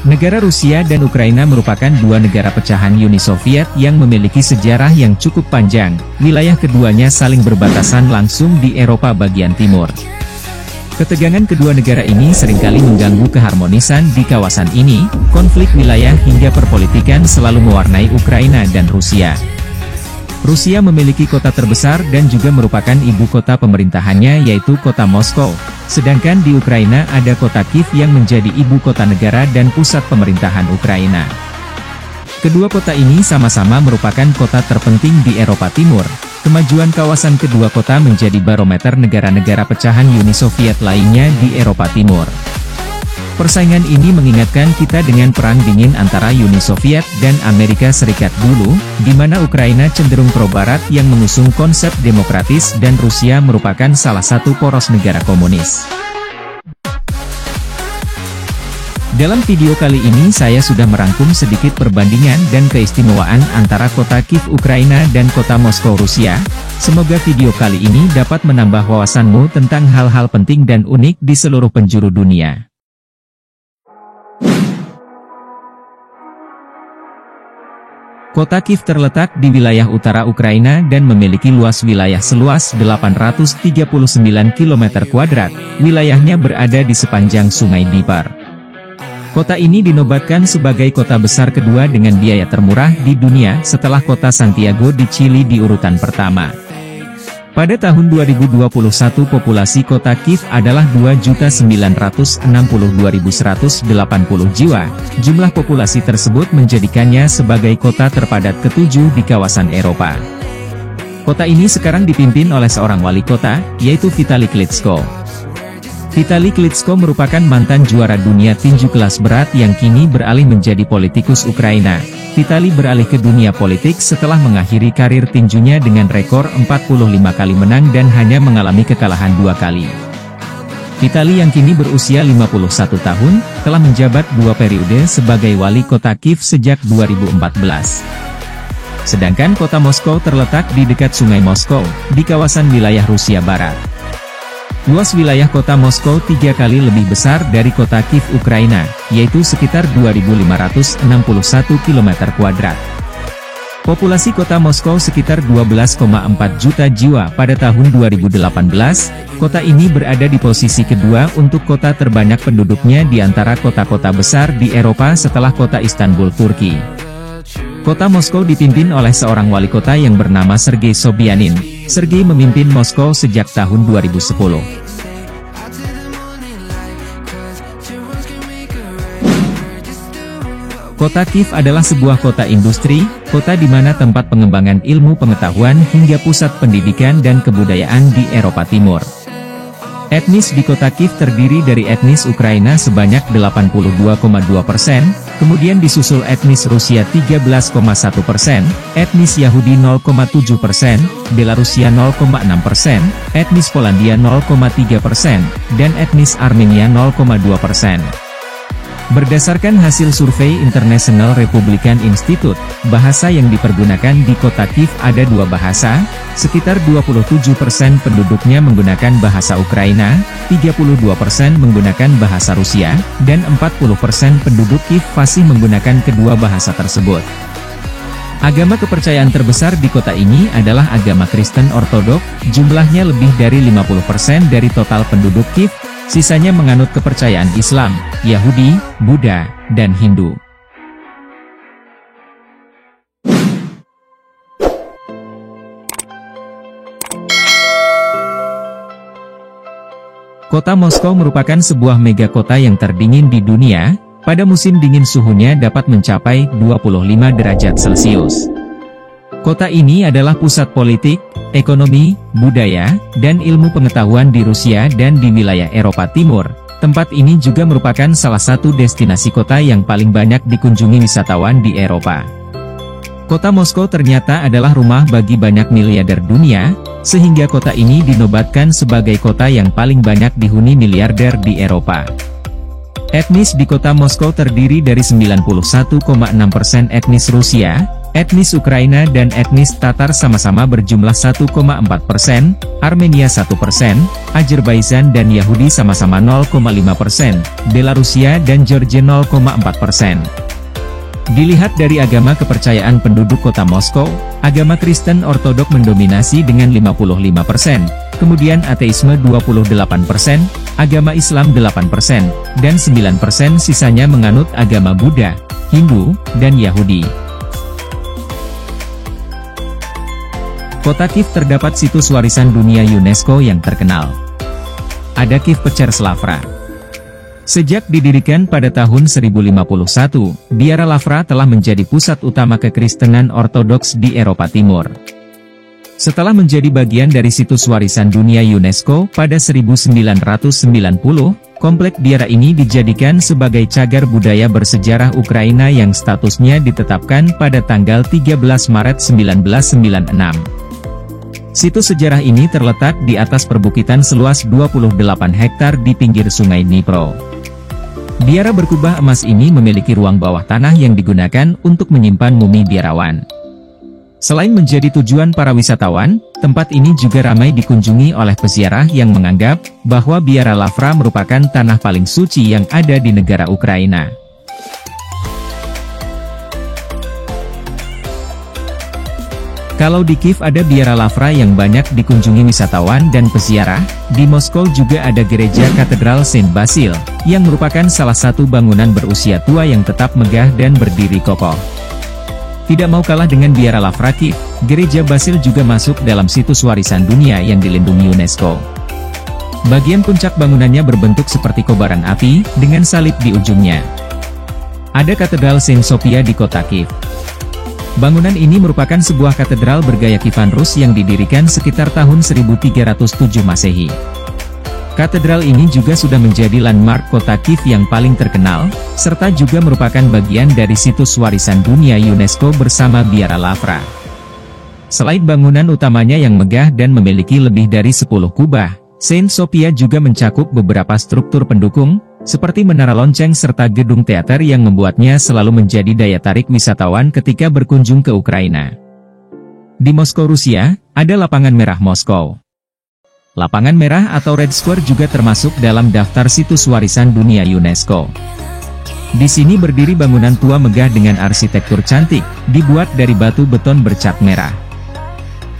Negara Rusia dan Ukraina merupakan dua negara pecahan Uni Soviet yang memiliki sejarah yang cukup panjang. Wilayah keduanya saling berbatasan langsung di Eropa bagian timur. Ketegangan kedua negara ini seringkali mengganggu keharmonisan di kawasan ini. Konflik wilayah hingga perpolitikan selalu mewarnai Ukraina dan Rusia. Rusia memiliki kota terbesar dan juga merupakan ibu kota pemerintahannya, yaitu kota Moskow. Sedangkan di Ukraina ada kota Kiev yang menjadi ibu kota negara dan pusat pemerintahan Ukraina. Kedua kota ini sama-sama merupakan kota terpenting di Eropa Timur. Kemajuan kawasan kedua kota menjadi barometer negara-negara pecahan Uni Soviet lainnya di Eropa Timur. Persaingan ini mengingatkan kita dengan Perang Dingin antara Uni Soviet dan Amerika Serikat dulu, di mana Ukraina cenderung pro-barat yang mengusung konsep demokratis dan Rusia merupakan salah satu poros negara komunis. Dalam video kali ini saya sudah merangkum sedikit perbandingan dan keistimewaan antara kota Kiev Ukraina dan kota Moskow Rusia. Semoga video kali ini dapat menambah wawasanmu tentang hal-hal penting dan unik di seluruh penjuru dunia. Kota Kiev terletak di wilayah utara Ukraina dan memiliki luas wilayah seluas 839 km². Wilayahnya berada di sepanjang Sungai Dnipro. Kota ini dinobatkan sebagai kota besar kedua dengan biaya termurah di dunia setelah kota Santiago di Chili di urutan pertama. Pada tahun 2021 populasi kota Kiev adalah 2.962.180 jiwa. Jumlah populasi tersebut menjadikannya sebagai kota terpadat ketujuh di kawasan Eropa. Kota ini sekarang dipimpin oleh seorang wali kota, yaitu Vitali Klitschko. Vitali Klitschko merupakan mantan juara dunia tinju kelas berat yang kini beralih menjadi politikus Ukraina. Vitali beralih ke dunia politik setelah mengakhiri karir tinjunya dengan rekor 45 kali menang dan hanya mengalami kekalahan 2 kali. Vitali yang kini berusia 51 tahun, telah menjabat 2 periode sebagai wali kota Kiev sejak 2014. Sedangkan kota Moskow terletak di dekat Sungai Moskow, di kawasan wilayah Rusia Barat. Luas wilayah kota Moskow 3 kali lebih besar dari kota Kiev Ukraina, yaitu sekitar 2.561 km². Populasi kota Moskow sekitar 12,4 juta jiwa pada tahun 2018. Kota ini berada di posisi kedua untuk kota terbanyak penduduknya di antara kota-kota besar di Eropa setelah kota Istanbul, Turki. Kota Moskow dipimpin oleh seorang wali kota yang bernama Sergei Sobyanin. Sergei memimpin Moskow sejak tahun 2010. Kota Kiev adalah sebuah kota industri, kota di mana tempat pengembangan ilmu pengetahuan hingga pusat pendidikan dan kebudayaan di Eropa Timur. Etnis di kota Kiev terdiri dari etnis Ukraina sebanyak 82,2%, kemudian disusul etnis Rusia 13,1%, etnis Yahudi 0,7%, Belarusia 0,6%, etnis Polandia 0,3%, dan etnis Armenia 0,2%. Berdasarkan hasil survei International Republican Institute, bahasa yang dipergunakan di kota Kiev ada 2 bahasa, sekitar 27% penduduknya menggunakan bahasa Ukraina, 32% menggunakan bahasa Rusia, dan 40% penduduk Kiev fasih menggunakan kedua bahasa tersebut. Agama kepercayaan terbesar di kota ini adalah agama Kristen Ortodok, jumlahnya lebih dari 50% dari total penduduk Kiev. Sisanya menganut kepercayaan Islam, Yahudi, Buddha, dan Hindu. Kota Moskow merupakan sebuah megakota yang terdingin di dunia. Pada musim dingin suhunya dapat mencapai 25 derajat Celcius. Kota ini adalah pusat politik, ekonomi, budaya, dan ilmu pengetahuan di Rusia dan di wilayah Eropa Timur. Tempat ini juga merupakan salah satu destinasi kota yang paling banyak dikunjungi wisatawan di Eropa. Kota Moskow ternyata adalah rumah bagi banyak miliarder dunia, sehingga kota ini dinobatkan sebagai kota yang paling banyak dihuni miliarder di Eropa. Etnis di kota Moskow terdiri dari 91,6% etnis Rusia, Etnis Ukraina dan etnis Tatar sama-sama berjumlah 1,4%, Armenia 1%, Azerbaijan dan Yahudi sama-sama 0,5%, Belarusia dan Georgia 0,4%. Dilihat dari agama kepercayaan penduduk kota Moskow, agama Kristen Ortodok mendominasi dengan 55%, kemudian ateisme 28%, agama Islam 8%, dan 9% sisanya menganut agama Buddha, Hindu, dan Yahudi. Kota Kiev terdapat situs warisan dunia UNESCO yang terkenal. Ada Kiev Pecherslavra. Sejak didirikan pada tahun 1051, Biara Lavra telah menjadi pusat utama kekristenan Ortodoks di Eropa Timur. Setelah menjadi bagian dari situs warisan dunia UNESCO pada 1990, komplek biara ini dijadikan sebagai cagar budaya bersejarah Ukraina yang statusnya ditetapkan pada tanggal 13 Maret 1996. Situs sejarah ini terletak di atas perbukitan seluas 28 hektar di pinggir sungai Dnipro. Biara berkubah emas ini memiliki ruang bawah tanah yang digunakan untuk menyimpan mumi biarawan. Selain menjadi tujuan para wisatawan, tempat ini juga ramai dikunjungi oleh peziarah yang menganggap bahwa Biara Lavra merupakan tanah paling suci yang ada di negara Ukraina. Kalau di Kiev ada Biara Lavra yang banyak dikunjungi wisatawan dan peziarah, di Moskow juga ada gereja Katedral Saint Basil, yang merupakan salah satu bangunan berusia tua yang tetap megah dan berdiri kokoh. Tidak mau kalah dengan Biara Lavra Kiev, gereja Basil juga masuk dalam situs warisan dunia yang dilindungi UNESCO. Bagian puncak bangunannya berbentuk seperti kobaran api, dengan salib di ujungnya. Ada Katedral Saint Sophia di kota Kiev. Bangunan ini merupakan sebuah katedral bergaya Kievan Rus yang didirikan sekitar tahun 1307 Masehi. Katedral ini juga sudah menjadi landmark kota Kiev yang paling terkenal, serta juga merupakan bagian dari situs warisan dunia UNESCO bersama Biara Lavra. Selain bangunan utamanya yang megah dan memiliki lebih dari 10 kubah, Saint Sophia juga mencakup beberapa struktur pendukung, seperti menara lonceng serta gedung teater yang membuatnya selalu menjadi daya tarik wisatawan ketika berkunjung ke Ukraina. Di Moskow, Rusia, ada Lapangan Merah Moskow. Lapangan Merah atau Red Square juga termasuk dalam daftar situs warisan dunia UNESCO. Di sini berdiri bangunan tua megah dengan arsitektur cantik, dibuat dari batu beton bercat merah.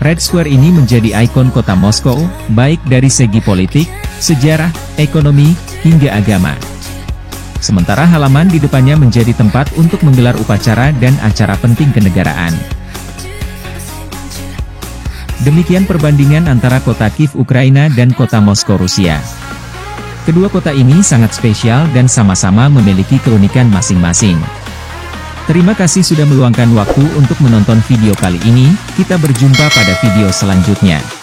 Red Square ini menjadi ikon kota Moskow, baik dari segi politik, sejarah, ekonomi, hingga agama. Sementara halaman di depannya menjadi tempat untuk menggelar upacara dan acara penting kenegaraan. Demikian perbandingan antara kota Kiev Ukraina dan kota Moskow Rusia. Kedua kota ini sangat spesial dan sama-sama memiliki keunikan masing-masing. Terima kasih sudah meluangkan waktu untuk menonton video kali ini, kita berjumpa pada video selanjutnya.